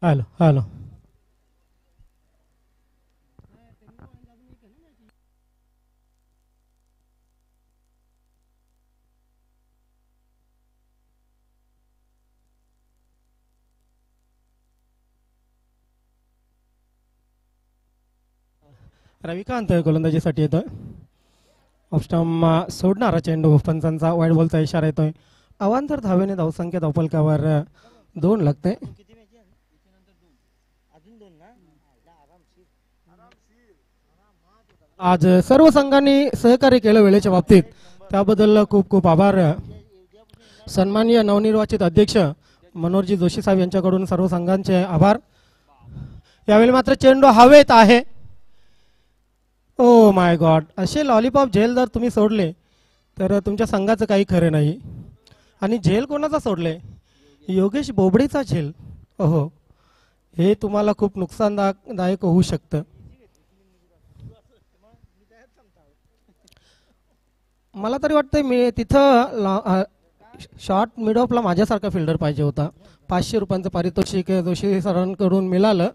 Hello hello. Ravikant गोलंदाजीसाठी येतोय. ऑफस्टम सोडणारा चेंडू, पंचांचा वाईट बॉलचा इशारा येतोय. अवांतर धावेने धावसंख्या धावफलकावर 2 लागते. आज सर्व संघांनी सहकार्य केलं वेळेच्या बाबतीत, त्याबद्दल खूप खूप आभार. सन्माननीय नवनिर्वाचित अध्यक्ष मनोहरजी जोशी साहेब यांच्याकडून सर्व संघांचे आभार. यावेळी मात्र चेंडू हवेत आहे. ओ माय गॉड, असे लॉलीपॉप झेल जर तुम्ही सोडले तर तुमच्या संघाचं काही खरं नाही. आणि झेल कोणाचा सोडले? योगेश बोबडेचा झेल. ओहो, हे तुम्हाला खूप नुकसानदायक होऊ शकतं. मला तरी वाटतंय मी तिथं शॉर्ट मिड ऑफला माझ्यासारखा फिल्डर पाहिजे होता. 500 रुपयांचं पारितोषिक जोशी सरांकडून मिळालं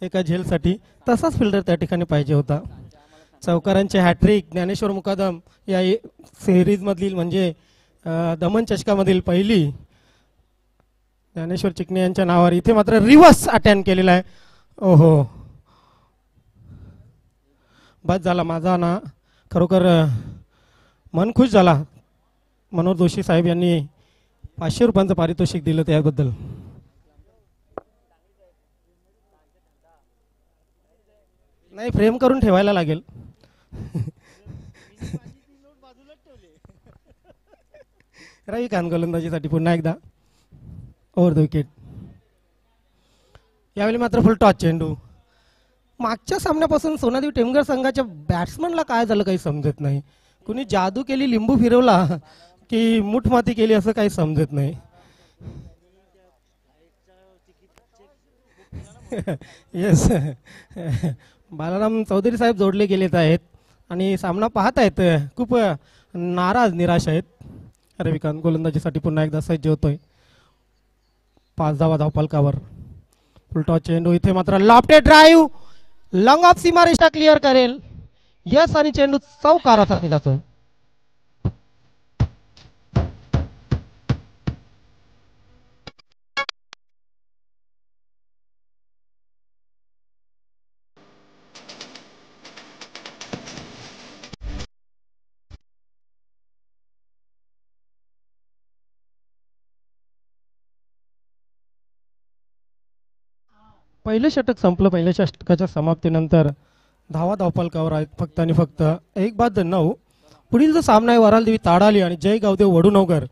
एका झेलसाठी. तसाच फिल्डर त्या ठिकाणी पाहिजे होता. चौकारांचे हॅट्रिक, ज्ञानेश्वर मुकादम या सिरीजमधील म्हणजे दमन चषकामधील पहिली ज्ञानेश्वर चिकणे यांच्या नावावर इथे मात्र रिव्हर्स अटॅम्प्ट केलेला आहे. ओहो, बस झाला माझा ना, खरोखर मन खुश झाला. मनोहर जोशी साहेब यांनी 500 रुपयांचं पारितोषिक दिलं त्याबद्दल. नाही, फ्रेम करून ठेवायला लागेल. रविकांत गोलंदाजीसाठी पुन्हा एकदा ओव्हर द विकेट. यावेळी मात्र फुल टॉस चेंडू. मागच्या सामन्यापासून सोनादेवी टेमघर संघाच्या बॅट्समनला काय झालं काही समजत नाही. कुणी जादू केली, लिंबू फिरवला की मुठमाती केली असं काही समजत नाही. येस, बालाराम चौधरी साहेब जोडले गेलेत आहेत आणि सामना पाहत आहेत. खूप नाराज निराश आहेत. रविकांत गोलंदाजीसाठी पुन्हा एकदा सज्ज होतोय. 5 धावा धावफलकावर. फुलटॉस चेंडू, इथे मात्र लॉफ्टेड ड्राईव्ह, लॉंग ऑफ सीमारेषा क्लिअर करेल. यस, आणि चेंडू चौकारासाठी जातो. पहिलं षटक संपलं. पहिल्या षटकाच्या समाप्तीनंतर धावा धावफलकावर आहेत फक्त आणि फक्त 1-9. पुढील जो सामना आहे वरालदेवी ताडाली आणि जय गावदेव वडुनगर.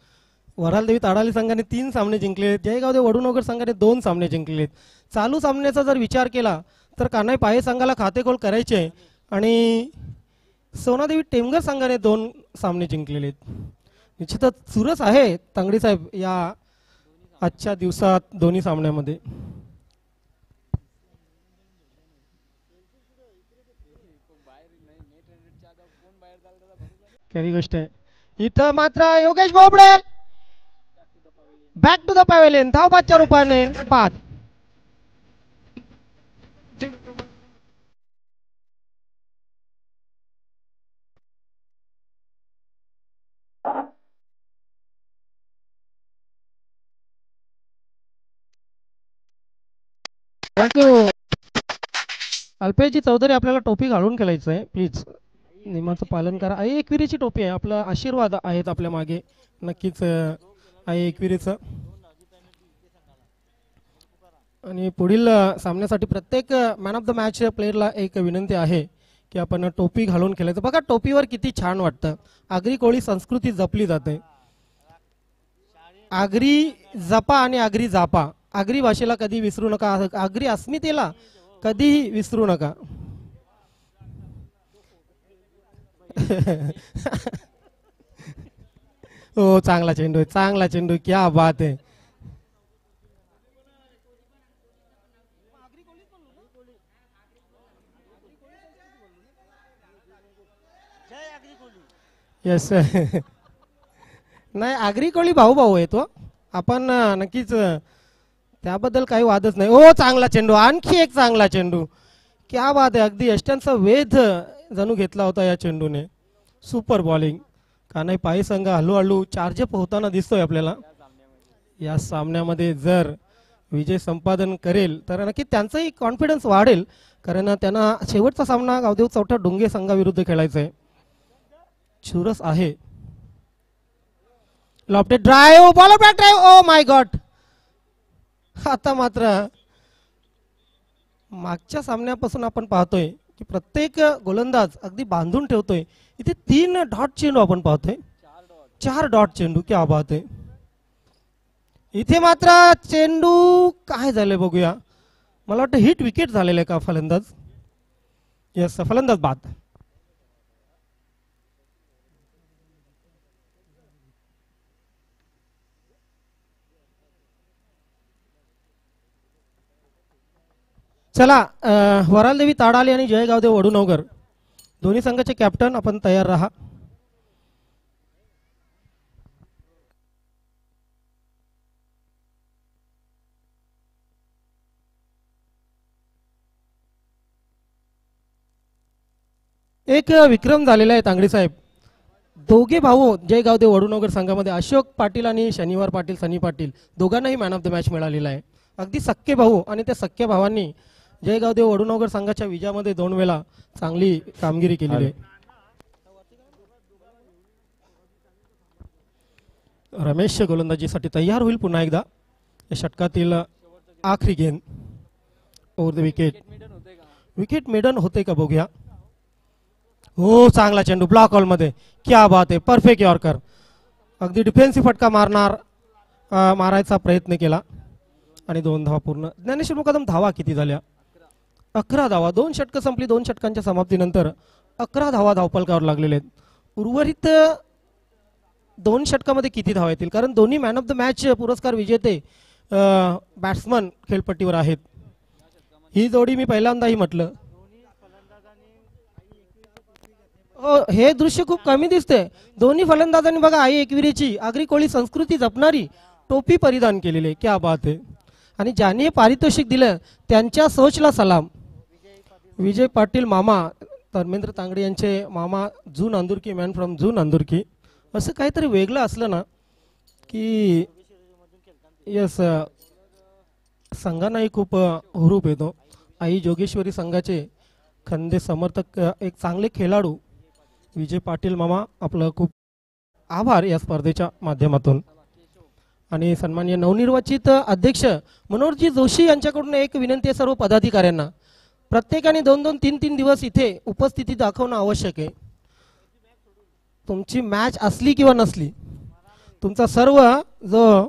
वरालदेवी ताडाली संघाने 3 सामने जिंकले. जय गावदेव वडुनगर संघाने 2 सामने जिंकलेत. चालू सामन्याचा जर विचार केला तर कान्हाई पाये संघाला खातेखोल करायचे आणि सोनादेवी टेमघर संघाने 2 सामने जिंकलेले. निश्चितच चुरस आहे तांगडी साहेब या आजच्या दिवसात दोन्ही सामन्यामध्ये. खरी गोष्ट आहे. इथं मात्र Yogesh Bobde back to the pavilion, धावबादच्या रूपाने 5. थँक्यू. अल्पेशजी चौधरी, आपल्याला टोपी घालून खेळायचं आहे, प्लीज नियमाचं पालन करा. आई एकविरीची टोपी आहे, आपला आशीर्वाद आहेत आपल्या मागे. नक्कीच आई एकविरीचं. आणि पुढील सामन्यासाठी प्रत्येक मॅन ऑफ द मॅच प्लेयरला एक विनंती आहे की आपण टोपी घालून खेळायचं. बघा टोपीवर किती छान वाटतं. आगरी कोळी संस्कृती जपली जाते. आगरी जपा आणि आगरी जापा. आगरी भाषेला कधी विसरू नका. आगरी अस्मितेला कधीही विसरू नका. हो, चांगला चेंडू आहे, चांगला चेंडू. क्या बात आहे. येस. नाही, आगरी कोळी भाऊ भाऊ आहे तो. आपण नक्कीच त्याबद्दल काही वादच नाही. ओ चांगला चेंडू, आणखी एक चांगला चेंडू. क्या बात आहे, अगदी यष्ट्यांचा वेध जणू घेतला होता या चेंडूने. Super bowling. कानाई पायी संघ हळूहळू चार्जअप होताना दिसतोय आपल्याला. या सामन्यामध्ये जर विजय संपादन करेल तर नक्की त्यांचाही कॉन्फिडन्स वाढेल, कारण त्यांना शेवटचा सामना गावदेव चौथा डोंगे संघाविरुद्ध खेळायचा आहे. चुरस आहे. Lofted drive, bowler back drive. Oh my God. आता मात्र मागच्या सामन्यापासून आपण पाहतोय की प्रत्येक गोलंदाज अगदी बांधून ठेवतोय. इथे 3 डॉट चेंडू आपण पाहतोय, 4 डॉट चेंडू. क्या बात आहे. इथे मात्र चेंडू काय झाले बघूया. मला वाटतं हिट विकेट झालेलं आहे का फलंदाज. यस, फलंदाज बाद. चला, वरालदेवी ताडाली आणि जय गावदेव वडुनवगर दोन्ही संघाचे कॅप्टन आपण तयार राहा. एक विक्रम झालेला आहे तांगडी साहेब. दोघे भाऊ जय गावदेव वडुनवगर संघामध्ये अशोक पाटील आणि शनिवार पाटील, सनी पाटील दोघांनाही मॅन ऑफ द मॅच मिळालेला आहे. अगदी सख्खे भाऊ, आणि त्या सख्खे भावांनी जय गावदेव वडुनवगर संघाच्या विजयामध्ये 2 वेळा चांगली कामगिरी केलेली आहे. रमेश गोलंदाजीसाठी तयार होईल पुन्हा एकदा. या षटकातील आखरी गेंद over the wicket. Wicket maiden होते का बघूया. हो, चांगला चेंडू ब्लॉक हॉल मध्ये. क्या बात आहे, परफेक्ट यॉर्कर. अगदी डिफेन्सिव्ह फटका मारायचा प्रयत्न केला आणि 2 धावा पूर्ण. ज्ञानेश्वर मुकादम धावा किती झाल्या. 11 धावा. 2 षटकं संपली. 2 षटकांच्या समाप्तीनंतर 11 धावा धावफलकावर लागलेले आहेत. उर्वरित 2 षटकामध्ये किती धावा येतील, कारण दोन्ही मॅन ऑफ द मॅच पुरस्कार विजेते बॅट्समन खेळपट्टीवर आहेत. ही जोडी मी पहिल्यांदाही म्हटलं. हे दृश्य खूप कमी दिसते. दोन्ही फलंदाजांनी बघा आई एकविरेची आगरी कोळी संस्कृती जपणारी टोपी परिधान केलेली. क्या बात आहे. आणि ज्यांनी पारितोषिक दिलं त्यांच्या सोचला सलाम. विजय पाटील मामा, धर्मेंद्र तांगडे यांचे मामा, जून अंदुरकी, मॅन फ्रॉम जून अंदुरकी. असं काहीतरी वेगळं असलं ना की यस, संघांनाही खूप हुरूप येतो. आई जोगेश्वरी संघाचे खंदे समर्थक, एक चांगले खेळाडू विजय पाटील मामा, आपलं खूप आभार या स्पर्धेच्या माध्यमातून. आणि सन्माननीय नवनिर्वाचित अध्यक्ष मनोहरजी जोशी यांच्याकडून एक विनंती आहे सर्व पदाधिकाऱ्यांना. प्रत्येकाने 2-2, 3-3 दिवस इथे उपस्थिती दाखवणं आवश्यक आहे. तुमची मॅच असली किंवा नसली, तुमचा सर्व जो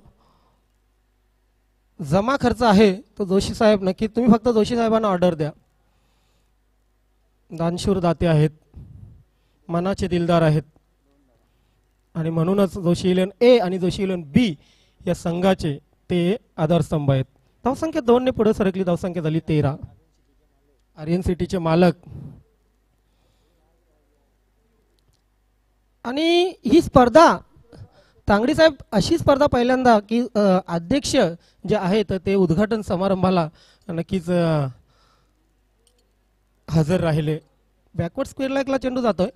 जमा खर्च आहे तो जोशी साहेब नक्की, तुम्ही फक्त जोशी साहेबांना ऑर्डर द्या. दानशूर दाते आहेत, मनाचे दिलदार आहेत, आणि म्हणूनच जोशी इलेव्हन ए आणि जोशी इलेव्हन बी या संघाचे ते आधारस्तंभ आहेत. धावसंख्या 2 ने पुढे सरकली. धावसंख्या झाली 13. आर्यन सिटीचे मालक. आणि ही स्पर्धा तांगडी साहेब, अशी स्पर्धा पहिल्यांदा की अध्यक्ष जे आहेत ते उद्घाटन समारंभाला नक्कीच हजर राहिले. बॅकवर्ड स्क्वेअर लेगला चेंडू जातोय.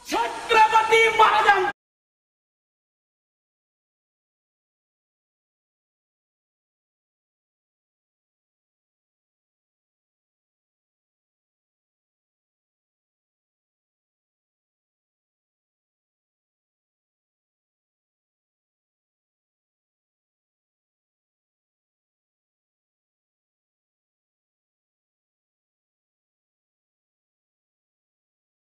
छत्रपती महाराज.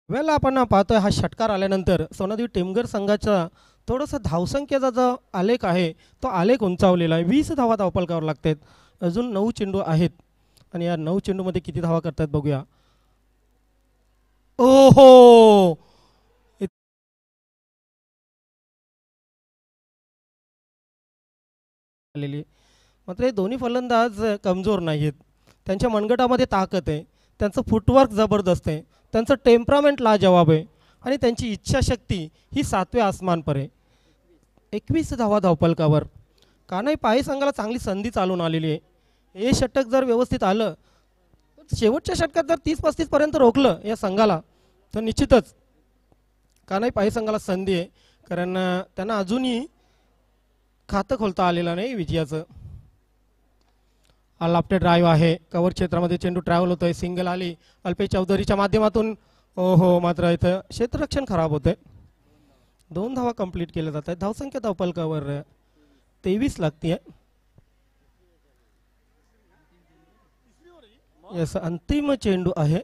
वेल, आपण पाहतोय हा षटकार आल्यानंतर सोनादेवी टेमघर संघाचा थोडंसं धावसंख्येचा जो आलेख आहे तो आलेख उंचावलेला आहे. 20 धावा धावफलकावर लागतात. अजून 9 चेंडू आहेत आणि या 9 चेंडूमध्ये किती धावा करतात बघूया. ओहो, आलेली. मात्र हे दोन्ही फलंदाज कमजोर नाही आहेत. त्यांच्या मनगटामध्ये ताकद आहे, त्यांचं फुटवर्क जबरदस्त आहे, त्यांचं टेम्परामेंट लाजवाब आहे आणि त्यांची इच्छाशक्ती ही 7व्या आसमान पर आहे. 21 धावा धावपलकावर. कानाई पाय संघाला चांगली संधी चालून आलेली आहे. हे षटक जर व्यवस्थित आलं, शेवटच्या षटकात जर 30-35 पर्यंत रोखलं या संघाला, तर निश्चितच कानाई पाय संघाला संधी आहे. कारण त्यांना अजूनही खातं खोलता आलेलं नाही विजयाचं. लाफ्टेड ड्राईव्ह आहे, कव्हर क्षेत्रामध्ये चेंडू ट्रॅव्हल होतोय, सिंगल आली अल्पेश चौधरीच्या माध्यमातून. हो, मात्र इथं क्षेत्ररक्षण खराब होतंय. 2 धावा कंप्लीट केल्या जात आहेत. धावसंख्या धावपलकावर 23 लागतीये. यस, अंतिम चेंडू आहे.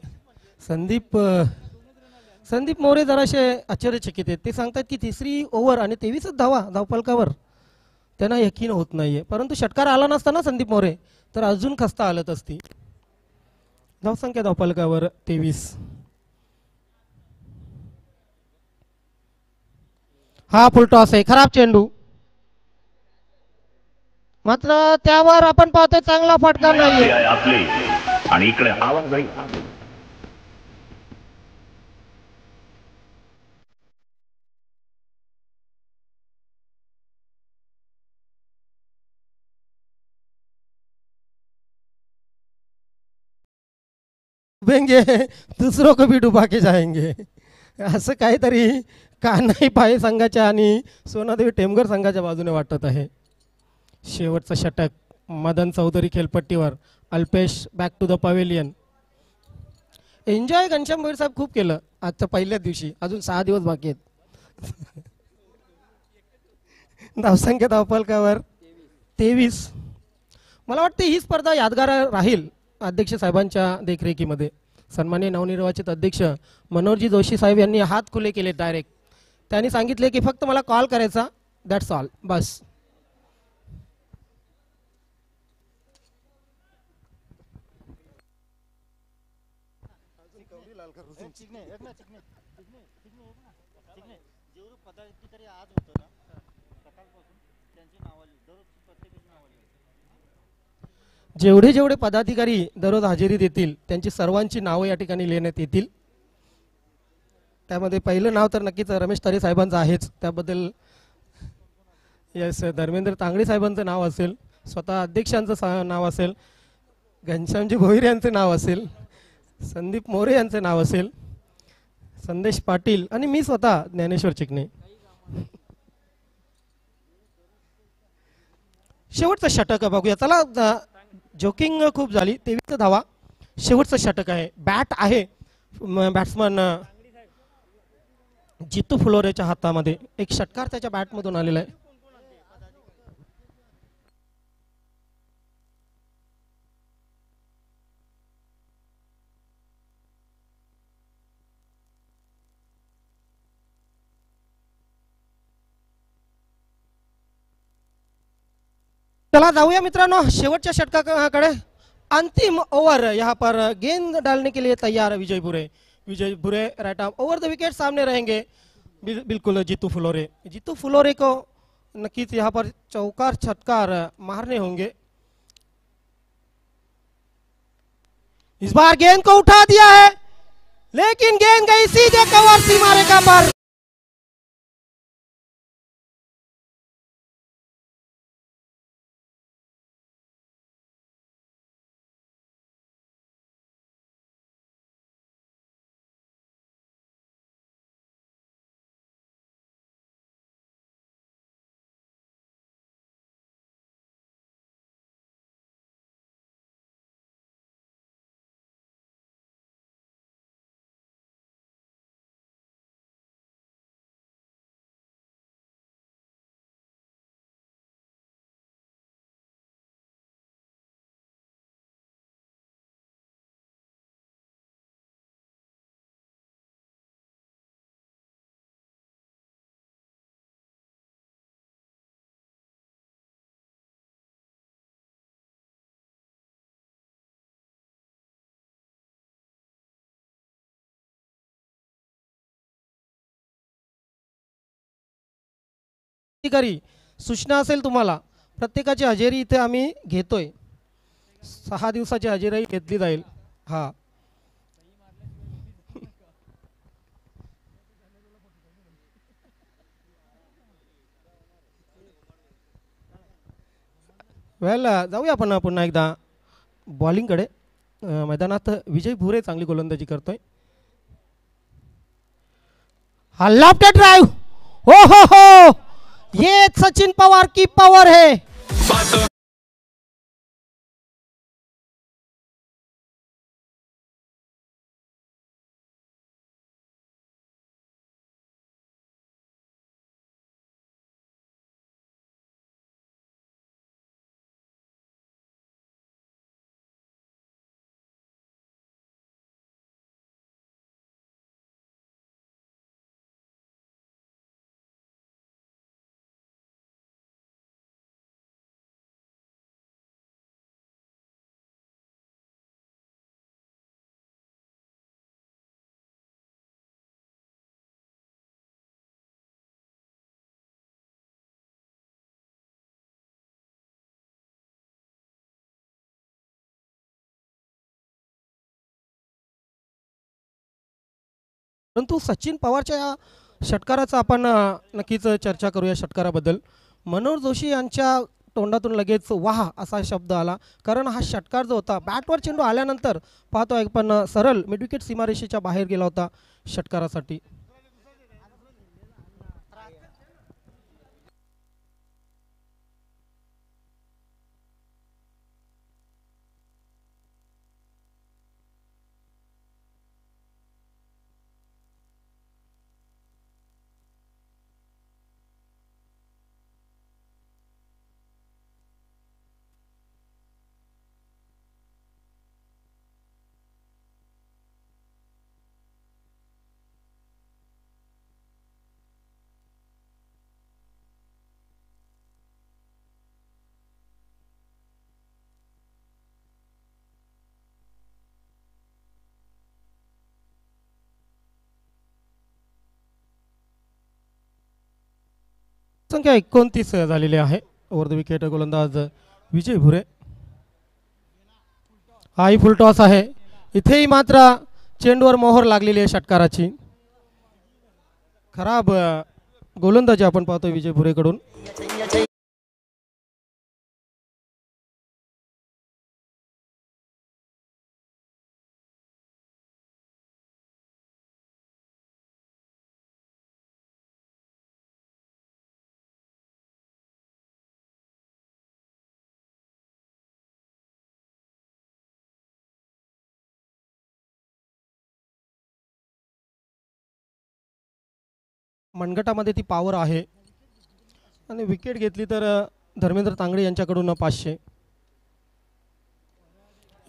संदीप मोरे जराशे आश्चर्यचकित आहेत. ते सांगतात की तिसरी ओव्हर आणि 23च धावा धावपलकावर त्यांना यकीन होत नाहीये. परंतु षटकार आला नसता ना संदीप मोरे, तर अजून खस्ता आलत असती. धावसंख्या धावपलकावर 23. हा फुलटॉस आहे, खराब चेंडू. मात्र त्यावर आपण पाहतोय चांगला फटका नाहीये. आपली आणि इकडे आवाज नाही. डुबेंगे दुसरों को भी डुबा के जाएंगे, असं काहीतरी कान्हाई पाय संघाच्या आणि सोनादेवी टेमघर संघाच्या बाजूने वाटत आहे. शेवटचं षटक मदन चौधरी खेळपट्टीवर. Alpesh back to the pavilion. Enjoy Ghanshyam Bhoir साहेब खूप केलं आजच्या पहिल्याच दिवशी, अजून 6 दिवस बाकी आहेत. धावसंख्या धावपलकावर 23. मला वाटतं ही स्पर्धा यादगार राहील अध्यक्ष साहेबांच्या देखरेखीमध्ये. सन्माननीय नवनिर्वाचित अध्यक्ष मनोहरजी जोशी साहेब यांनी हात खुले केले डायरेक्ट. त्यांनी सांगितले की फक्त मला कॉल करायचा, दॅट्स ऑल, बस. जेवढे जेवढे पदाधिकारी दररोज हजेरी देतील त्यांची सर्वांची नावं या ठिकाणी लिहिण्यात येतील. त्यामध्ये पहिलं नाव तर नक्कीच रमेश तरे साहेबांचं आहेच, त्याबद्दल यस. धर्मेंद्र तांगडी साहेबांचं नाव असेल, स्वतः अध्यक्षांचं नाव असेल, घनश्यामजी भोईर यांचं नाव असेल, संदीप मोरे यांचं नाव असेल, संदेश पाटील आणि मी स्वतः ज्ञानेश्वर चिकणे. शेवटचं षटक बघूया चला. जोकिंग खूप झाली. 23 धावा. शेवटचं षटक आहे. बॅट आहे बॅट्समन जितू फुलोरेच्या हातामध्ये. एक षटकार त्याच्या बॅटमधून आलेला आहे. चला जाऊया मित्रांनो शेवटच्या षटकाकडे. अंतिम ओवर यहाँ पर गेंद डालने के लिए तैयार विजय भुरे. विजय भुरे right arm over the wicket सामने रहेंगे. बिल्कुल जीतू फुलोरे. जीतू फुलोरे को नक्कीच यहाँ पर चौकार छटकार मारने होंगे. इस बार गेंद को उठा दिया है लेकिन गेंद गई सीधे कवर सीमा रेखा पर. अधिकारी सूचना असेल तुम्हाला, प्रत्येकाची हजेरी इथे आम्ही घेतोय. 6 दिवसाची हजेरी घेतली जाईल. हा, वेल जाऊया आपण पुन्हा एकदा बॉलिंगकडे. मैदानात विजय भुरे चांगली गोलंदाजी करतोय. हा लेफ्ट ड्राइव. हो हो हो, ये सचिन पवार की पावर है. परंतु सचिन पवारच्या या षटकाराचा आपण नक्कीच चर्चा करूया. षटकाराबद्दल मनोहर जोशी यांच्या तोंडातून लगेच वाह असा शब्द आला, कारण हा षटकार जो होता बॅटवर चेंडू आल्यानंतर पाहतो आहे पण सरळ मिडविकेट सीमारेषेच्या बाहेर गेला होता षटकारासाठी. संख्या 29 झालेली आहे. ओव्हर द विकेट गोलंदाज विजय भुरे. हाही फुल टॉस आहे. इथेही मात्र चेंडूवर मोहर लागलेली आहे षटकाराची. खराब गोलंदाजी आपण पाहतोय विजय भुरेकडून. मनगटामध्ये ती पॉवर आहे आणि विकेट घेतली तर धर्मेंद्र तांगडे यांच्याकडून 500.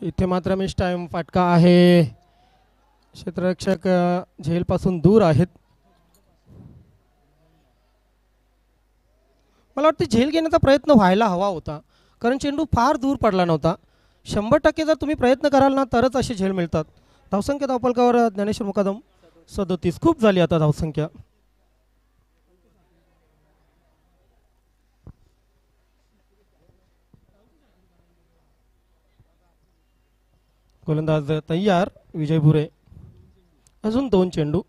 इथे मात्र मिस टाइम फटका आहे. क्षेत्ररक्षक झेलपासून दूर आहेत. मला वाटतं झेल घेण्याचा प्रयत्न व्हायला हवा होता, कारण चेंडू फार दूर पडला नव्हता. 100% जर तुम्ही प्रयत्न कराल ना तरच असे झेल मिळतात. धावसंख्या धावफलकावर ज्ञानेश्वर मुकादम 37. खूप झाली आता धावसंख्या. गोलंदाज तयार विजय भुरे. अजून 2 चेंडू.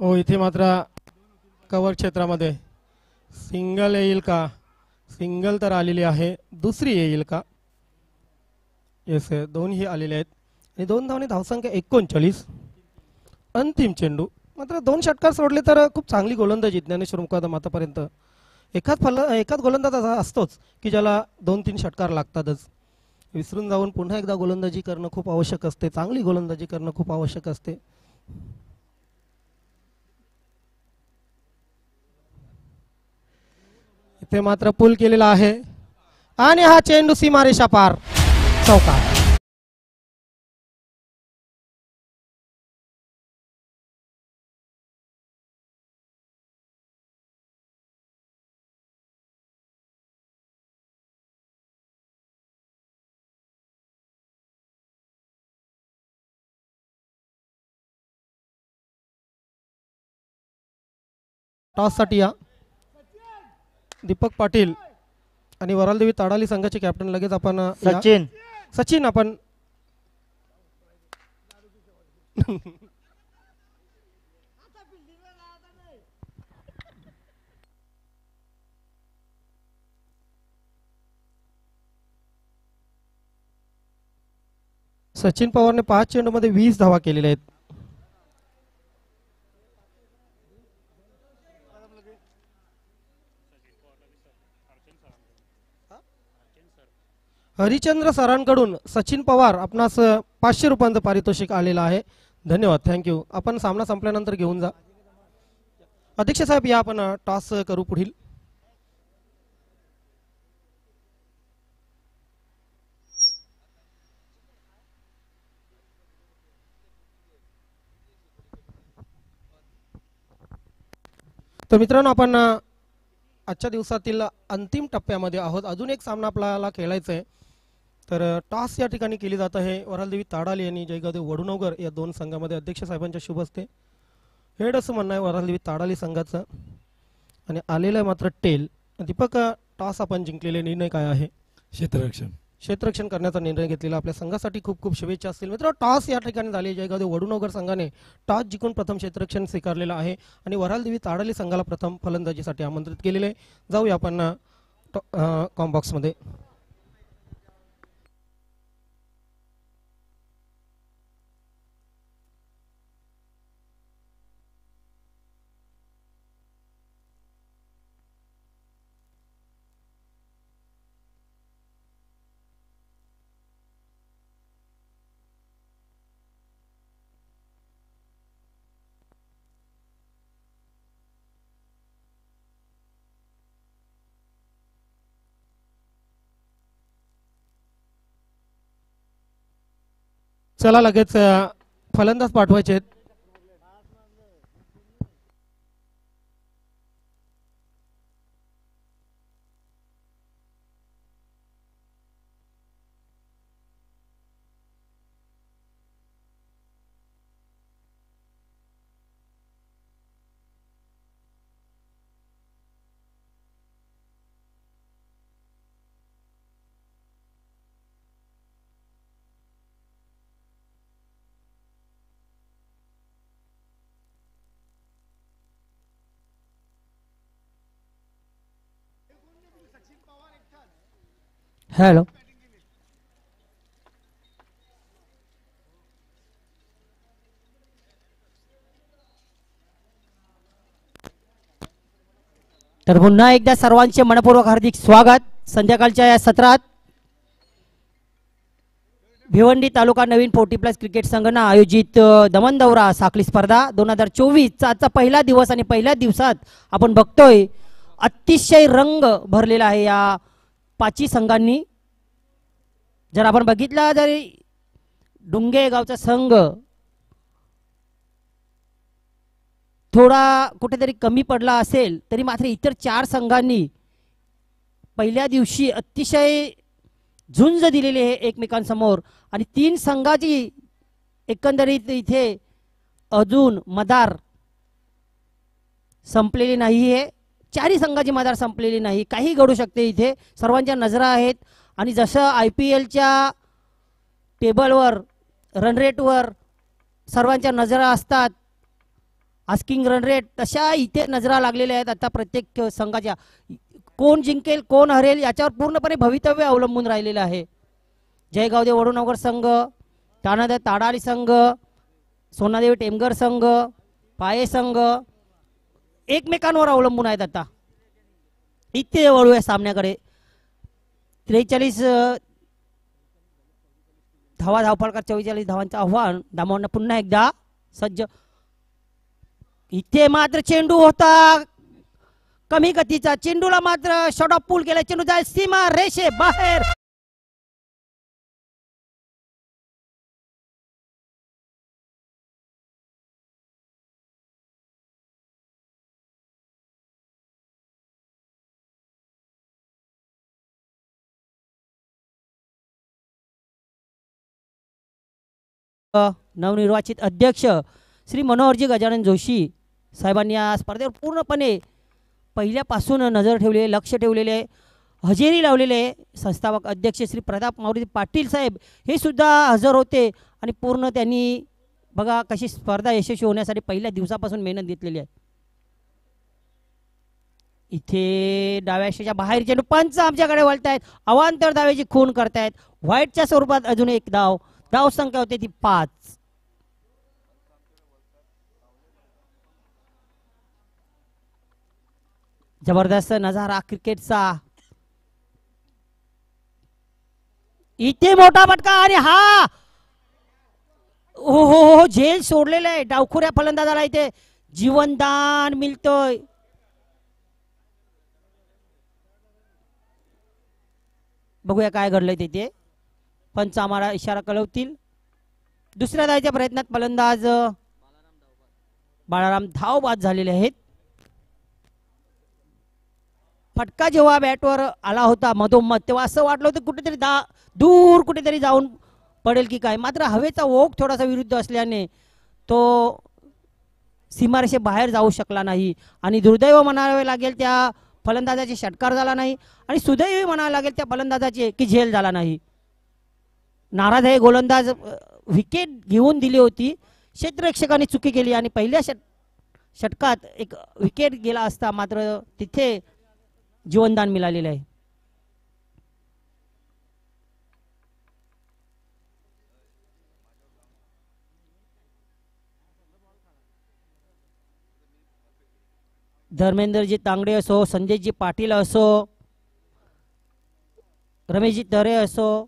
हो, इथे मात्र कव्हर क्षेत्रामध्ये सिंगल येईल का? सिंगल तर आलेली आहे, दुसरी येईल का? येस, दोन्ही आलेले आहेत आणि 2 धावने धावसंख्या 39. अंतिम चेंडू. मात्र 2 षटकार सोडले तर खूप चांगली गोलंदाजी ज्ञानेश्वर मुकादम आतापर्यंत. एकाच गोलंदाज असा असतोच की ज्याला 2-3 षटकार लागतातच. विसरून जाऊन पुन्हा एकदा गोलंदाजी करणं खूप आवश्यक असते. चांगली गोलंदाजी करणं खूप आवश्यक असते. इथे मात्र पूल केलेला आहे आणि हा चेंडू सीमारेषा पार, चौकार. टॉससाठी या. दीपक पाटील आणि वरालदेवी ताडाली संघाचे कॅप्टन लगेच आपण या. सचिन आपण सचिन पवारने 5 चेंडूमध्ये 20 धावा केलेल्या आहेत. हरिचंद्र सरांकडून सचिन पवार आपणास 500 रुपयांचं पारितोषिक आलेलं आहे. धन्यवाद, थँक्यू. आपण सामना संपल्यानंतर घेऊन जा. अध्यक्ष साहेब या आपण टॉस करू पुढील. तर मित्रांनो आपण आजच्या दिवसातील अंतिम टप्प्यामध्ये आहोत. अजून एक सामना आपल्याला खेळायचा आहे. तर टॉस या ठिकाणी केली जात आहे. वरालदेवी ताडाली आणि जयगावदेव वडुनवगर या दोन संघामध्ये अध्यक्ष साहेबांच्या शुभ हस्ते हेड असं म्हणणं आहे वरालदेवी ताडाली संघाचं आणि आलेलं आहे मात्र टेल. दीपक, टॉस आपण जिंकलेले, निर्णय काय आहे? क्षेत्ररक्षण करण्याचा निर्णय घेतलेला. आपल्या संघासाठी खूप खूप शुभेच्छा असतील. मित्र, टॉस या ठिकाणी झाली. जयगावदेव वडुनवगर संघाने टॉस जिंकून प्रथम क्षेत्ररक्षण स्वीकारलेलं आहे आणि वरालदेवी ताडाली संघाला प्रथम फलंदाजीसाठी आमंत्रित केलेले आहे. जाऊया आपण कॉम्बॉक्समध्ये. चला लगेच फलंदाज पाठवायचे आहेत. हॅलो, तर पुन्हा एकदा सर्वांचे मनपूर्वक हार्दिक स्वागत. संध्याकाळच्या या सत्रात भिवंडी तालुका नवीन 40+ क्रिकेट संघटना आयोजित दमन दौरा साखळी स्पर्धा 2024 आजचा पहिला दिवस आणि पहिल्या दिवसात आपण बघतोय अतिशय रंग भरलेला आहे या 5 संघांनी. जर आपण बघितला जरी डुंगे गावचा संघ थोडा कुठेतरी कमी पडला असेल तरी मात्र इतर 4 संघांनी पहिल्या दिवशी अतिशय झुंज दिलेली आहे एकमेकांसमोर आणि 3 संघाची एकंदरीत इथे अजून मदार संपलेली नाही आहे. 4ही संघाची मदार संपलेली नाही. काही घडू शकते इथे. सर्वांच्या नजरा आहेत आणि जसं IPLच्या टेबलवर रन रेटवर सर्वांच्या नजरा असतात, आस्किंग रन रेट, तशा इथे नजरा लागलेल्या आहेत आता प्रत्येक संघाच्या. कोण जिंकेल कोण हरेल याच्यावर पूर्णपणे भवितव्य अवलंबून राहिलेलं आहे. जयगावदेव वडुनवगर संघ, तानादेव ताडाली संघ, सोनादेवी टेमगर संघ, पाये संघ एकमेकांवर अवलंबून आहेत. आता इथे वळूया सामन्याकडे. 43 धावा धावफलकात 44 धावांचं आव्हान. दामोंना पुन्हा एकदा सज्ज. इथे मात्र चेंडू होता कमी गतीचा. चेंडूला मात्र शॉट ऑफ पूल केला. चेंडू जाईल सीमा रेषे बाहेर. नवनिर्वाचित अध्यक्ष श्री मनोहरजी गजानन जोशी साहेबांनी या स्पर्धेवर पूर्णपणे पहिल्यापासून नजर ठेवली आहे, लक्ष ठेवलेले आहे, हजेरी लावलेले आहे. संस्थापक अध्यक्ष श्री प्रताप माऊली पाटील साहेब हे सुद्धा हजर होते आणि पूर्ण त्यांनी बघा कशी स्पर्धा यशस्वी होण्यासाठी पहिल्या दिवसापासून मेहनत घेतलेली आहे. इथे डाव्याच्या बाहेर चेंडू पंच आमच्याकडे वळतायत, अवांतर धावेची खून करतायत. व्हाईटच्या स्वरूपात अजून एक धाव, धाव संख्या होते ती 5. जबरदस्त नजारा क्रिकेटचा. इथे मोठा फटका आणि हा हो झेल सोडलेला आहे. डावखुऱ्या फलंदाजाला इथे जीवनदान मिळतोय. बघूया काय घडलंय तिथे. पंच आम्हाला इशारा कळवतील. दुसऱ्या धावेच्या प्रयत्नात फलंदाज बाळाराम धाव बाद झालेले आहेत. फटका जेव्हा बॅटवर आला होता मधोमध तेव्हा असं वाटलं होतं कुठेतरी दूर कुठेतरी जाऊन पडेल की काय, मात्र हवेचा ओघ थोडासा विरुद्ध असल्याने तो सीमारेषे बाहेर जाऊ शकला नाही आणि दुर्दैव म्हणावे लागेल त्या फलंदाजाचे षटकार झाला नाही आणि सुदैवी म्हणावे लागेल त्या फलंदाजाचे की झेल झाला नाही. नाराज आहे गोलंदाज, विकेट घेऊन दिली होती, क्षेत्ररक्षकांनी चुकी केली आणि पहिल्या षटकात एक विकेट गेला असता मात्र तिथे जीवनदान मिळालेलं आहे. धर्मेंद्रजी तांगडे असो, संजयजी पाटील असो, रमेशजी तरे असो,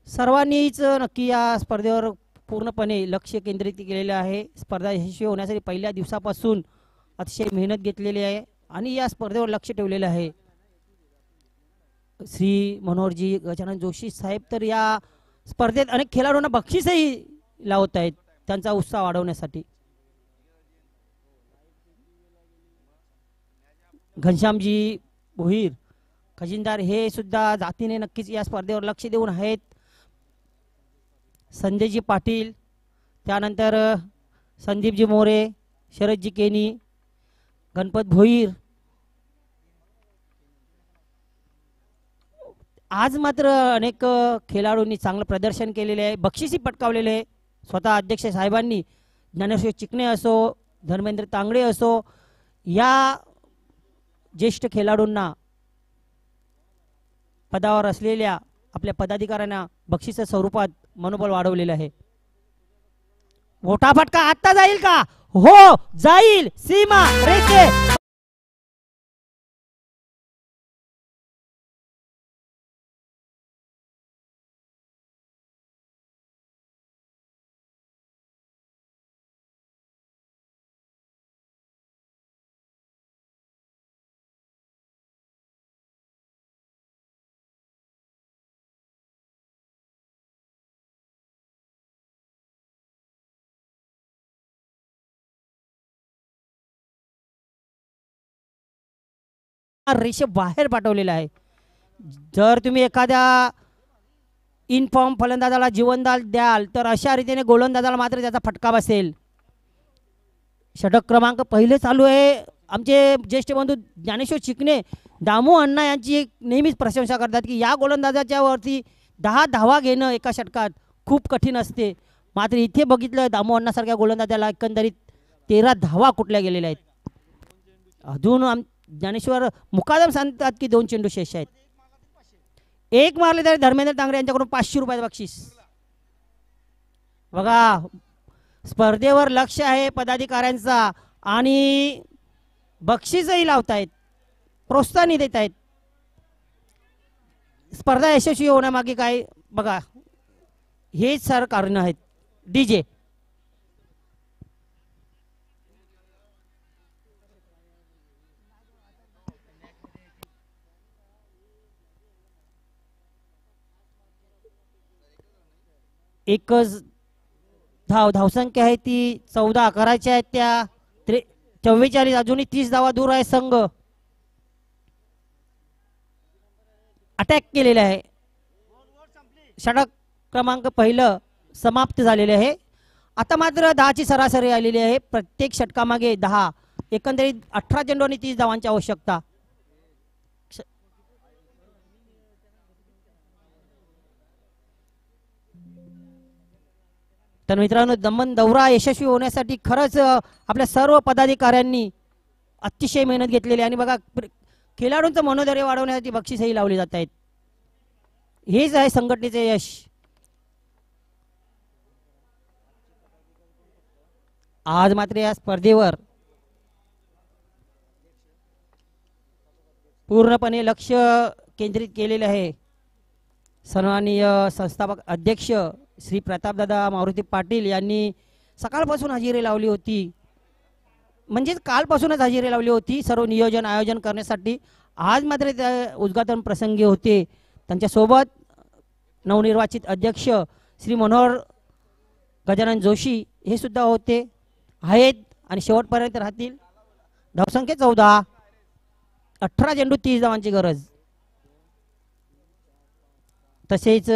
सर्वांनीच नक्की या स्पर्धेवर पूर्णपणे लक्ष केंद्रित केलेले आहे. स्पर्धा यशस्वी होण्यासाठी पहिल्या दिवसापासून अतिशय मेहनत घेतलेली आहे आणि या स्पर्धेवर लक्ष ठेवलेलं आहे. श्री मनोहरजी गजानन जोशी साहेब तर या स्पर्धेत अनेक खेळाडूंना बक्षीसही लावत आहेत त्यांचा उत्साह वाढवण्यासाठी. घनश्यामजी भोईर खजिनदार हे सुद्धा जातीने नक्कीच या स्पर्धेवर लक्ष देऊन आहेत. संजयजी पाटील, त्यानंतर संदीपजी मोरे, शरदजी केनी, गणपत भोईर. आज मात्र अनेक खेळाडूंनी चांगलं प्रदर्शन केलेले आहे, बक्षीसी पटकावलेले आहे. स्वतः अध्यक्ष साहेबांनी ज्ञानेश्वर चिकणे असो, धर्मेंद्र तांगडे असो, या ज्येष्ठ खेळाडूंना पदावर असलेल्या आपल्या पदाधिकाऱ्यांना बक्षीस स्वरूपात मनोबल वाढवलेलं आहे. मोठा फटका आता जाईल का? हो जाईल. सीमा रेषे रेषे बाहेर पाठवलेला आहे. जर तुम्ही एखाद्या इनफॉर्म फलंदाजाला जीवनदान द्याल तर अशा रीतीने गोलंदाजाला मात्र त्याचा फटका बसेल. षटक क्रमांक पहिले चालू आहे. आमचे ज्येष्ठ बंधू ज्ञानेश्वर चिकणे, दामू अण्णा यांची नेहमीच प्रशंसा करतात की या गोलंदाजाच्या वरती 10 धावा घेणं एका षटकात खूप कठीण असते. मात्र इथे बघितलं दामू अण्णासारख्या गोलंदाजाला एकंदरीत 13 धावा कुठल्या गेलेल्या आहेत. अजून ज्ञानेश्वर मुकादम सांगतात की 2 चेंडू शेष आहेत. एक मारले तरी धर्मेंद्र तांगडे यांच्याकडून 500 रुपयाचं बक्षीस. बघा स्पर्धेवर लक्ष आहे पदाधिकाऱ्यांचा आणि बक्षीसही लावतायत, प्रोत्साहन देत आहेत. स्पर्धा यशस्वी होण्यामागे काय बघा हेच सर कारण आहेत. डीजे एकच धावसंख्या आहे ती 14 करायच्या आहेत त्या 44. अजूनही 30 धावा दूर आहे संघ. अटॅक केलेला आहे. षटक क्रमांक पहिलं समाप्त झालेले आहे आता मात्र 10ची सरासरी आलेली आहे. प्रत्येक षटकामागे 10, एकंदरीत 18 चेंडू आणि 30 धावांची आवश्यकता. तर मित्रांनो, दमन दौरा यशस्वी होण्यासाठी खरंच आपल्या सर्व पदाधिकाऱ्यांनी अतिशय मेहनत घेतलेली आहे. आणि बघा, खेळाडूंचं मनोधैर्य वाढवण्यासाठी बक्षीसही लावली जात आहेत. हेच आहे संघटनेचे यश. आज मात्र या स्पर्धेवर पूर्णपणे लक्ष केंद्रित केलेले आहे. सन्माननीय संस्थापक अध्यक्ष श्री प्रतापदादा मारुती पाटील यांनी सकाळपासून हजेरी लावली होती, म्हणजेच कालपासूनच हजेरी लावली होती सर्व नियोजन आयोजन करण्यासाठी. आज मात्र त्या उद्घाटन प्रसंगी होते. त्यांच्यासोबत नवनिर्वाचित अध्यक्ष श्री मनोहर गजानन जोशी हे सुद्धा होते आहेत आणि शेवटपर्यंत राहतील. धावसंख्या 14, 18 चेंडू 30 धावांची गरज. तसेच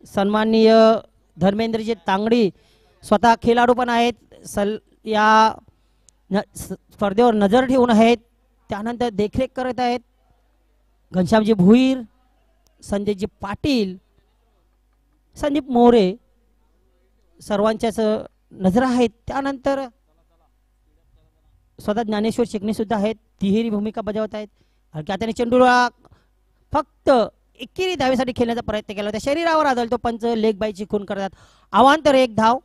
सन्माननीय धर्मेंद्रजी तांगडी स्वतः खेळाडू पण आहेत, या स्पर्धेवर नजर ठेवून आहेत, त्यानंतर देखरेख करत आहेत. घनश्यामजी भुईर, संजयजी पाटील, संदीप मोरे सर्वांच्याच नजर आहेत. त्यानंतर स्वतः ज्ञानेश्वर शेकणे सुद्धा आहेत, तिहेरी भूमिका बजावत आहेत. हलक्या हाताने चेंडूला फक्त एकेरी धावेसाठी खेळण्याचा प्रयत्न केला होता. शरीरावर आदळतो पंच, लेग बायची खून करतात. अवांतर 1 धाव,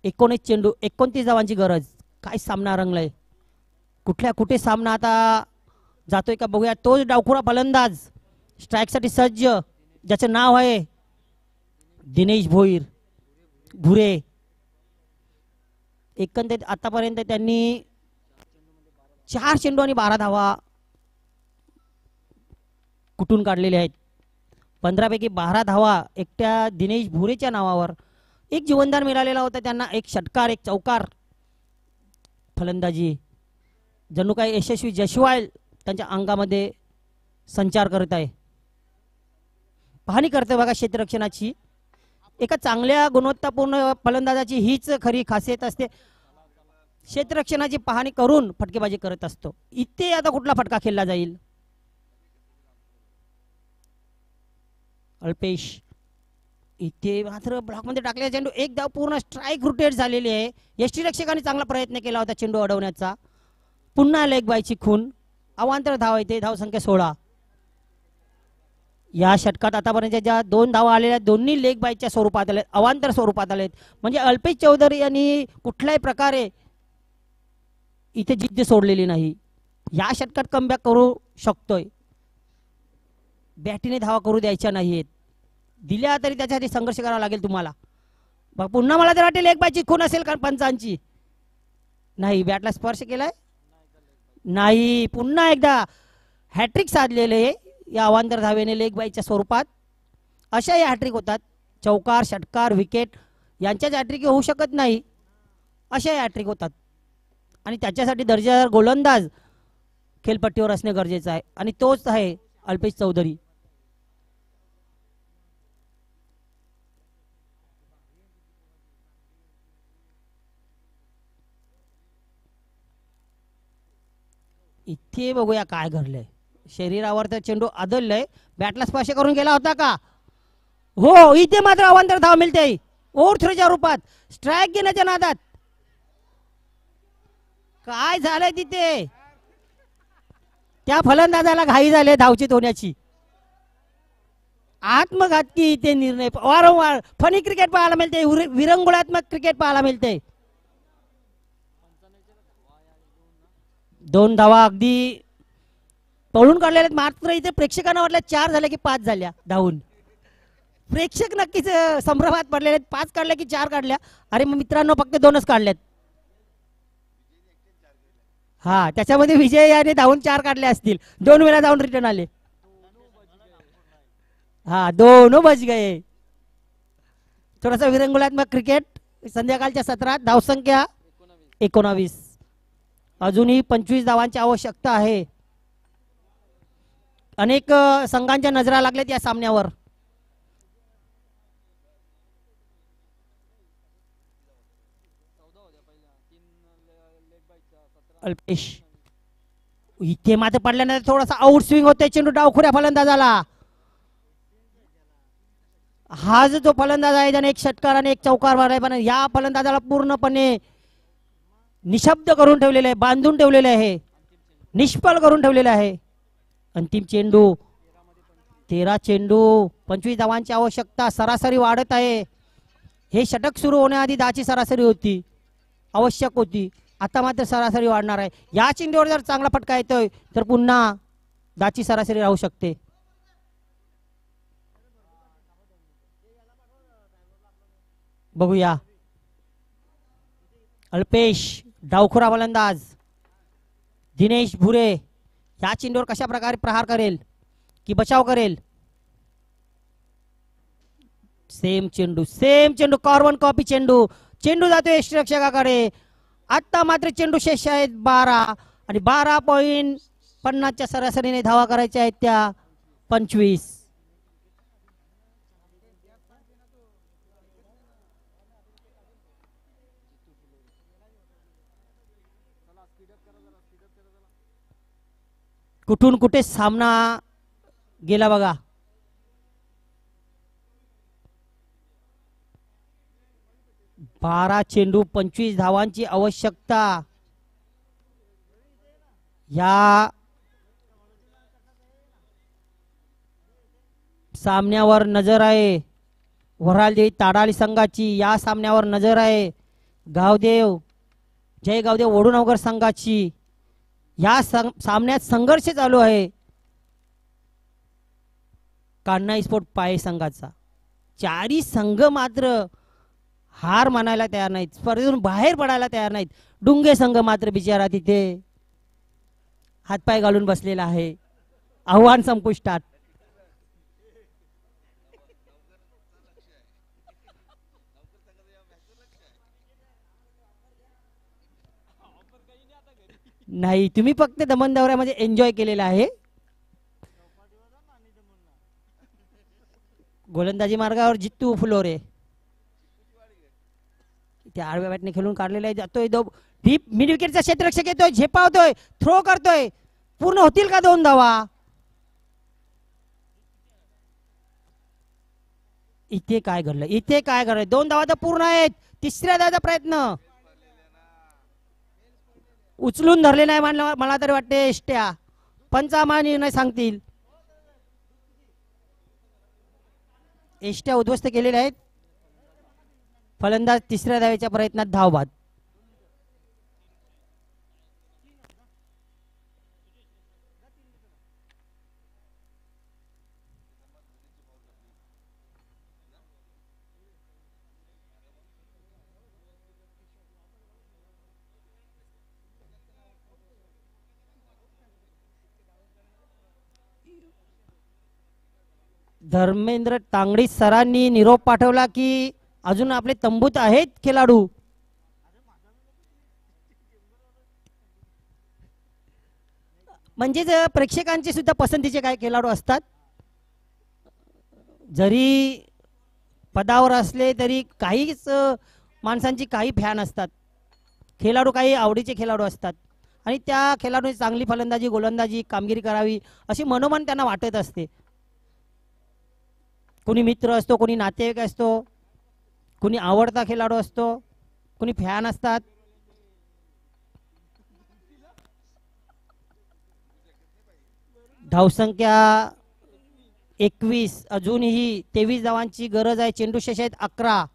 19 चेंडू 29 धावांची गरज. काय सामना रंगलाय, कुठल्या कुठे सामना आता जातोय का बघूया. तोच डावखुरा फलंदाज स्ट्राईकसाठी सज्ज, ज्याचं नाव आहे दिनेश भुरे. एकंदरीत आतापर्यंत त्यांनी 4 चेंडू आणि 12 धावा कुठून काढलेले आहेत. 15 पैकी 12 धावा एकट्या दिनेश भुरेच्या नावावर. एक जीवनदान मिळालेला होता त्यांना, एक षटकार, एक चौकार. फलंदाजी जणू काही यशस्वी जशवाल त्यांच्या अंगामध्ये संचार करत आहे. पाहणी करते बघा क्षेत्ररक्षणाची. एका चांगल्या गुणवत्तापूर्ण फलंदाजाची हीच खरी खासियत असते, क्षेत्ररक्षणाची पाहणी करून फटकेबाजी करत असतो. इथे आता कुठला फटका खेळला जाईल. अल्पेश इथे मात्र ब्लॉकमध्ये टाकलेला चेंडू, 1 धाव पूर्ण स्ट्राईक रोटेट झालेली आहे. यष्टीरक्षकांनी चांगला प्रयत्न केला होता चेंडू अडवण्याचा. पुन्हा लेग बायची खून. अवांतर धाव येते, धावसंख्या 16. या षटकात आतापर्यंत ज्या 2 धावा आलेल्या दोन्ही लेग बायच्या स्वरूपात आले, अवांतर स्वरूपात आलेत. म्हणजे अल्पेश चौधरी यांनी कुठल्याही प्रकारे इथे जिद्द सोडलेली नाही. या षटकात कमबॅक करू शकतोय. बॅटीने धावा करू द्यायच्या नाहीत. दिल्या तरी त्याच्यासाठी संघर्ष करावा लागेल तुम्हाला. पुन्हा मला तर वाटेल एक बायची खून असेल कारण पंचांची. नाही, बॅटला स्पर्श केलाय नाही. पुन्हा एकदा हॅट्रिक साधलेले या अवांतर धावेने लेग बायच्या स्वरूपात. अशा या हॅट्रिक होतात. चौकार, षटकार, विकेट यांच्याच हॅट्रिक होऊ शकत नाही, अशा या हॅट्रिक होतात. आणि त्याच्यासाठी दर्जेदार गोलंदाज खेळपट्टीवर असणे गरजेचं आहे आणि तोच आहे अल्पेश चौधरी. इथे बघूया काय घडलंय. शरीरावर तर चेंडू आदळलंय, बॅटला स्पर्श करून गेला होता का? हो, इथे मात्र अवांतर धाव मिळते ओव्हर 3च्या रूपात. स्ट्राईक घेण्याच्या नादात काय झालंय तिथे, त्या फलंदाजाला घाई झाली धावचीत होण्याची. आत्मघातकी इथे निर्णय वारंवार. फनी क्रिकेट पाहायला मिळते, विरंगुळात्मक क्रिकेट पाहायला मिळते. 2 धावा अगदी पळून काढलेल्या आहेत. मात्र इथे प्रेक्षकांना वाटलं 4 झाल्या की 5 झाल्या धावून. प्रेक्षक नक्कीच संभ्रमात पडलेले आहेत. 5 काढल्या की 4 काढल्या. अरे मग मित्रांनो, फक्त 2च काढल्यात. हा, त्याच्यामध्ये विजय याने धावून 4 काढले असतील. 2 वेळा धावून रिटर्न आले. हा, 2 बच गए. थोडासा विरंगुळात्मक क्रिकेट संध्याकाळच्या सत्रात. धावसंख्या 19. अजूनही 25 धावांची आवश्यकता आहे. अनेक संघांच्या नजरा लागल्यात या सामन्यावर. अल्पेश इथे मात्र पडल्यानंतर थोडासा आउट स्विंग होतोय चेंडू डावखुऱ्या फलंदाजाला. हा जो फलंदाज आहे त्याने एक षटकार आणि एक चौकार मारलाय, पण या फलंदाजाला पूर्णपणे निशब्द करून ठेवलेलं आहे, बांधून ठेवलेलं आहे, निष्फळ करून ठेवलेलं आहे. अंतिम चेंडू 13 चेंडू 25 धावांची आवश्यकता. सरासरी वाढत आहे. हे षटक सुरू होण्याआधी 10ची सरासरी होती, आवश्यक होती. आता मात्र सरासरी वाढणार आहे. या चेंडूवर जर चांगला फटका येतोय तर पुन्हा 10ची सरासरी राहू शकते. बघूया अल्पेश डावखुरा फलंदाज दिनेश भुरे या चेंडूवर कशा प्रकारे प्रहार करेल की बचाव करेल. सेम चेंडू कॉर्बन कॉपी चेंडू. चेंडू जातोय यष्टिरक्षकाकडे. आता मात्र चेंडू शेष आहेत 12 आणि 12.50च्या सरासरीने धावा करायच्या आहेत त्या 25. कुठून कुठे सामना गेला बघा. बारा चेंडू 25 धावांची आवश्यकता. या सामन्यावर नजर आहे वऱ्हाडदेवी ताडाली संघाची. या सामन्यावर नजर आहे जय गावदेव वडूनगर संघाची. या सामन्यात संघर्ष चालू आहे कान्हा स्पोर्ट पाये संघाचा. चारी संघ मात्र हार मानायला तयार नाहीत, स्पर्धेतून बाहेर पडायला तयार नाहीत. डुंगे संघ मात्र बिचारा तिथे हातपाय घालून बसलेला आहे. आव्हान संपुष्टात. नाही, तुम्ही फक्त दमन दौऱ्यामध्ये एन्जॉय केलेला आहे. गोलंदाजी मार्गावर जित्तू फुलोरे त्या आडव्या बॅटने खेळून काढलेला आहे. जातोय डीप मिड विकेटचा क्षेत्ररक्षक येतोय, झेपावतोय, थ्रो करतोय. पूर्ण होतील का 2 धावा. इथे काय घडलं 2 धावा तर पूर्ण आहेत. तिसऱ्या धावाचा प्रयत्न उचलून धरले नाही मला तरी वाटते. एष्ट्या पंचामा निर्णय सांगतील. एष्ट्या उद्ध्वस्त केलेल्या आहेत. फलंदाज तिसऱ्या धावेच्या प्रयत्नात धावबाद. धर्मेंद्र तांगडी सरांनी निरोप पाठवला की अजून आपले तंबूत आहेत खेळाडू. म्हणजेच प्रेक्षकांचे सुद्धा पसंतीचे काही खेळाडू असतात. जरी पदावर असले तरी काहीच माणसांची काही फॅन असतात. खेळाडू काही आवडीचे खेळाडू असतात आणि त्या खेळाडूंची चांगली फलंदाजी गोलंदाजी कामगिरी करावी अशी मनोमन त्यांना वाटत असते. कोणी मित्र असतो, कोणी नातेवाईक असतो, कोणी आवडता खेळाडू असतो, कोणी फॅन असतात. धावसंख्या 21, अजूनही 23 धावांची गरज आहे. चेंडू शेष आहेत 11.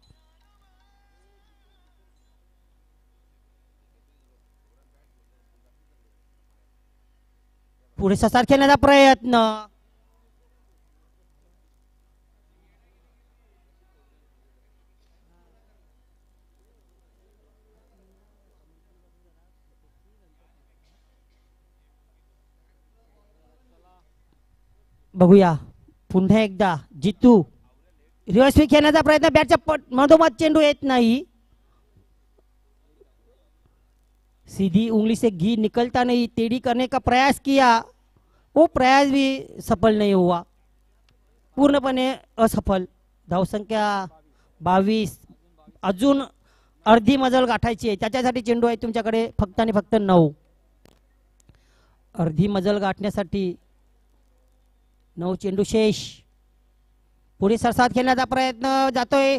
पुढे ससार खेळण्याचा प्रयत्न. बघूया पुन्हा एकदा जितू रिव्हर्स स्विंग खेळण्याचा प्रयत्न. बॅटच्या मधोमध चेंडू येत नाही. सीधी उंगली से घी निकलता नहीं, टेढ़ी करने का प्रयास किया, वो प्रयास भी सफल नहीं हुआ, पूर्णपणे असफल. धावसंख्या 22, अजून अर्धी मजल गाठायची आहे. त्याच्यासाठी चेंडू आहे तुमच्याकडे फक्त आणि फक्त 9. अर्धी मजल गाठण्यासाठी 9 चेंडू शेष. पुढे सरसात खेळण्याचा प्रयत्न जातोय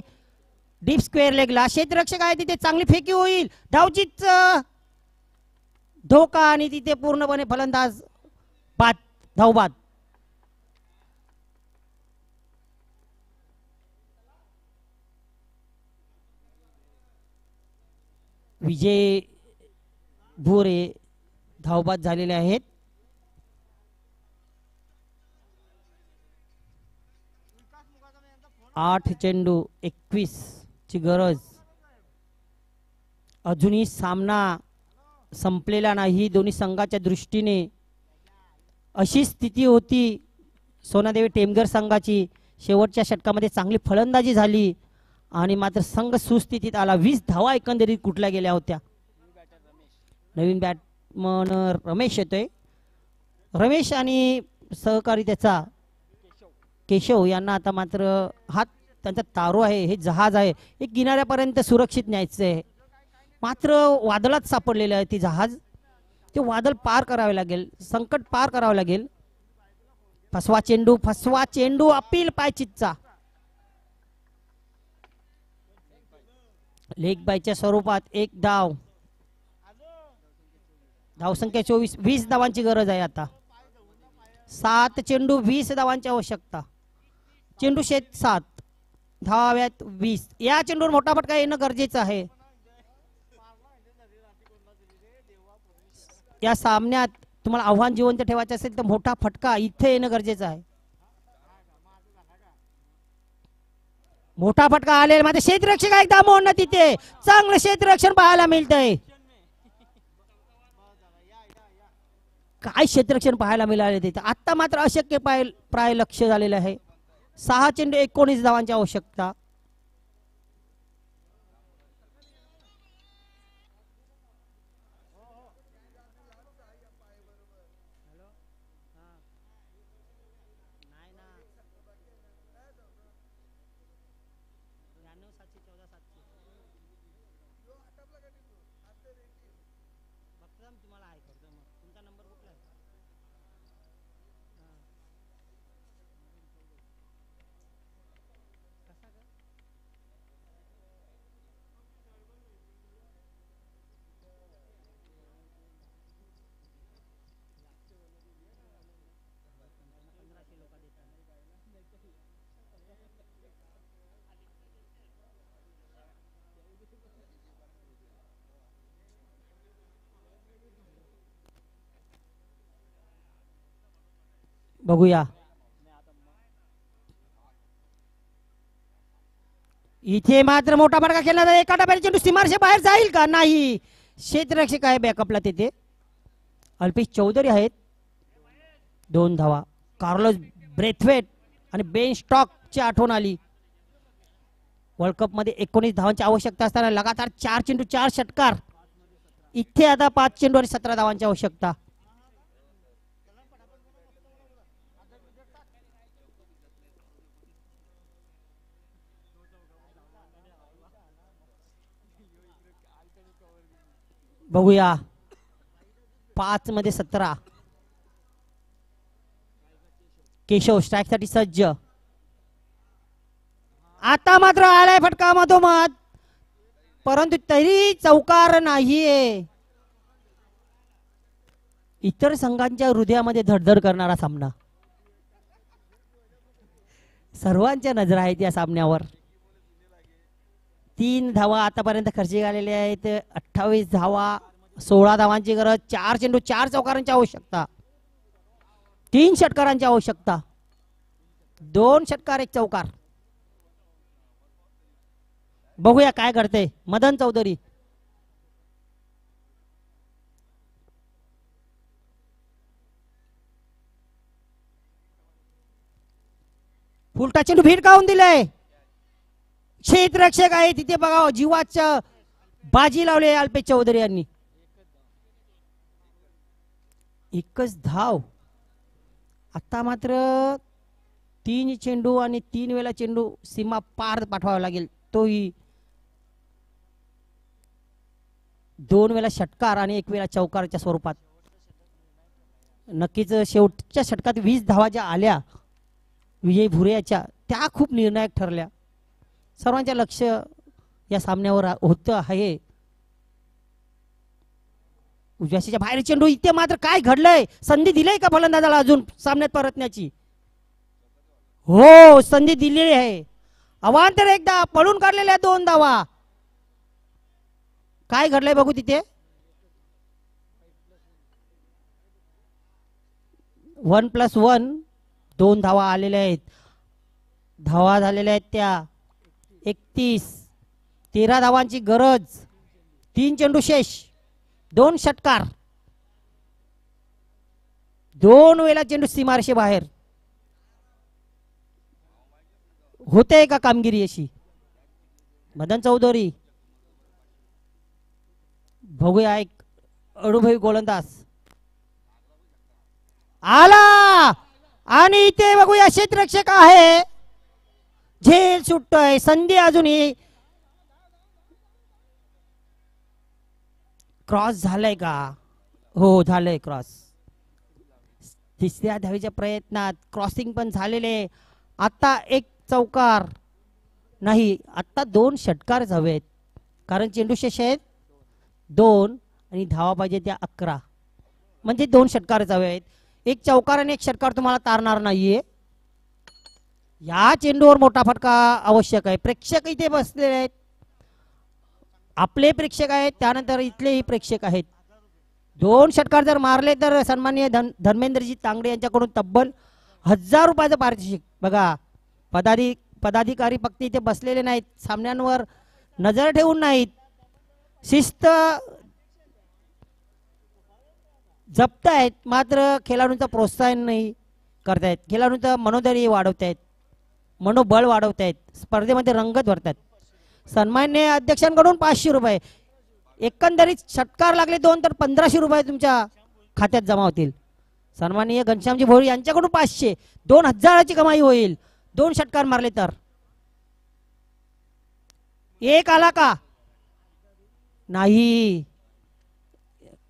डीप स्क्वेअर लेगला. क्षेत्ररक्षक आहे तिथे चांगली फेकी होईल. धावचीच धोका आणि तिथे पूर्णपणे फलंदाज बाद, धावबाद. विजय भोरे धावबाद झालेले आहेत. आठ चेंडू 21 ची गरज. अजूनही सामना संपलेला नाही दोन्ही संघाच्या दृष्टीने. अशी स्थिती होती सोनादेवी टेमघर संघाची. शेवटच्या षटकामध्ये चांगली फलंदाजी झाली आणि मात्र संघ सुस्थितीत आला. 20 धावा एकंदरीत कुठल्या गेल्या होत्या. नवीन बॅटमन रमेश येतोय. रमेश आणि सहकारी त्याचा केशव यांना आता मात्र हा त्यांचा तारो आहे, हे जहाज आहे, हे किनाऱ्यापर्यंत सुरक्षित न्यायचं आहे. मात्र वादळात सापडलेलं आहे ते जहाज. ते वादळ पार करावे लागेल, संकट पार करावं लागेल. फसवा चेंडू अपील पायचितचा. लेग बायच्या स्वरूपात एक धाव. धावसंख्या 24. 20 धावांची गरज आहे आता. 7 चेंडू 20 धावांची आवश्यकता. चेंडू शेत 7 धावाव्यात 20. या चेंडूवर मोठा फटका येणं गरजेचं आहे. या सामन्यात तुम्हाला आव्हान जिवंत ठेवायचं असेल तर मोठा फटका इथे येणं गरजेचं आहे. मोठा फटका आलेला मात्र क्षेत्ररक्षक एकदा मोडणं तिथे. चांगलं क्षेत्ररक्षण पाहायला मिळतंय. काय क्षेत्ररक्षण पाहायला मिळाले तिथे. आता मात्र अशक्य प्राय लक्ष झालेलं आहे. 6 चेंडू 19 धावांची आवश्यकता. बघूया इथे मात्र मोठा फटका खेळला तर एका टप्प्यात चेंडू सीमारेषे बाहेर जाईल का. नाही. क्षेत्ररक्षक आहे बॅकअपला तिथे. अल्पेश चौधरी आहेत. 2 धावा. कार्लोस ब्रेथवेट आणि बेन स्टॉकची आठवण आली. वर्ल्ड कप मध्ये 19 धावांची आवश्यकता असताना लगातार 4 चेंडू 4 षटकार. इथे आता 5 चेंडू आणि 17 धावांची आवश्यकता. बघूया 5 मध्ये 17. केशव स्ट्राईक साठी सज्ज. आता मात्र आलाय फटका मधोमध परंतु तरी चौकार नाहीये. इतर संघांच्या हृदयामध्ये धडधड करणारा सामना. सर्वांच्या नजरा आहेत या सामन्यावर. 3 धावा आतापर्यंत खर्ची झालेल्या आहेत. 28 धावा 16 धावांची गरज. 4 चेंडू 4 चौकारांची आवश्यकता. 3 षटकारांची आवश्यकता. 2 षटकार 1 चौकार. बघूया काय करते मदन चौधरी. फुलटा चेंडू भिरकावून दिलाय. क्षेत्ररक्षक आहे तिथे बघा जीवाचं बाजी लावले अल्पेश चौधरी यांनी. एकच धाव. आता मात्र 3 चेंडू आणि 3 वेळा चेंडू सीमा पार पाठवावा लागेल. तोही 2 वेळा षटकार आणि 1 वेळा चौकारच्या स्वरूपात. नक्कीच शेवटच्या षटकात 20 धावा ज्या आल्या विजय भुरे याच्या, त्या खूप निर्णायक ठरल्या. सर्वांच्या लक्ष या सामन्यावर होतं आहे. उजव्याच्या बाहेर चेंडू, इथे मात्र काय घडलंय? संधी दिलीय का फलंदाजाला अजून सामन्यात परतण्याची? हो, संधी दिलेली आहे. अवांतर एकदा पळून काढलेल्या 2 धावा. काय घडलंय बघू तिथे. 1+1 2 धावा आलेल्या आहेत. धावा झालेल्या आहेत त्या 31. 13 धावांची गरज. 3 चेंडू शेष, 2 षटकार, 2 वेळा चेंडू सीमारेषे बाहेर. होते का कामगिरी अशी? मदन चौधरी, बघूया एक अनुभवी गोलंदाज आला आणि इथे बघूया क्षेत्ररक्षक आहे. झेल सुटतोय. संधी अजूनही. क्रॉस झालाय का? हो, झालंय क्रॉस. तिसऱ्या धावेच्या प्रयत्नात क्रॉसिंग पण झालेले. आता एक चौकार नाही, आता 2 षटकारच हवेत, कारण चेंडू शेष आहेत 2 आणि धावा पाहिजे त्या 11, म्हणजे 2 षटकारच हवे आहेत. एक चौकार आणि एक षटकार तुम्हाला तारणार नाहीये. या चेंडूवर मोठा फटका आवश्यक आहे. प्रेक्षक इथे बसलेले आहेत, आपले प्रेक्षक आहेत, त्यानंतर इथलेही प्रेक्षक आहेत. 2 षटकार जर मारले तर सन्माननीय धर्मेंद्रजी तांगडे यांच्याकडून तब्बल 1000 रुपयाचं पारितोषिक. बघा, पदाधिकारी फक्त इथे बसलेले नाहीत, सामन्यांवर नजर ठेवून नाहीत, शिस्त जपतायत, मात्र खेळाडूंचं प्रोत्साहन नाही करतायत. खेळाडूंचं मनोधैर्य वाढवतायत, मनोबळ वाढवतायत, स्पर्धेमध्ये रंगत भरतात. सन्मान्य अध्यक्षांकडून 500 रुपये. एकंदरीत षटकार लागले 2 तर 1500 रुपये तुमच्या खात्यात जमा होतील. सन्माननीय घनश्यामजी भोळे यांच्याकडून 500, 2000ची कमाई होईल 2 षटकार मारले तर. एक आला का? नाही.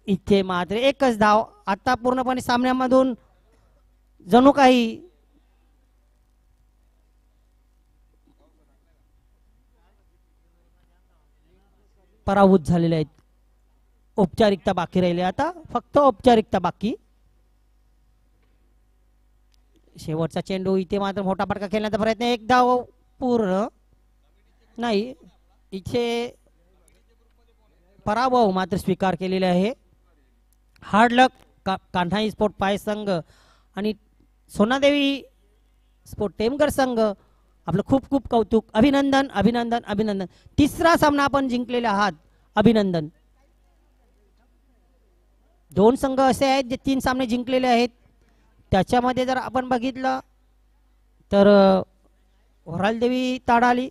इथे मात्र एकच धाव. आता पूर्णपणे सामन्यामधून जणू काही पराभूत झालेले आहेत. औपचारिकता बाकी राहिली, आता फक्त औपचारिकता बाकी. शेवटचा चेंडू. इथे मात्र मोठा फटका खेळण्याचा प्रयत्न. एक धाव पूर्ण नाही. इथे पराभव मात्र स्वीकार केलेले आहे. हार्ड लक कान्हाई स्पोर्ट पाय संघ आणि सोनादेवी स्पोर्ट टेमगर संघ, आपलं खूप खूप कौतुक. अभिनंदन अभिनंदन अभिनंदन. तिसरा सामना आपण जिंकलेला आहात, अभिनंदन. 2 संघ असे आहेत जे 3 सामने जिंकलेले आहेत. त्याच्यामध्ये जर आपण बघितलं तर वरालदेवी ताडाली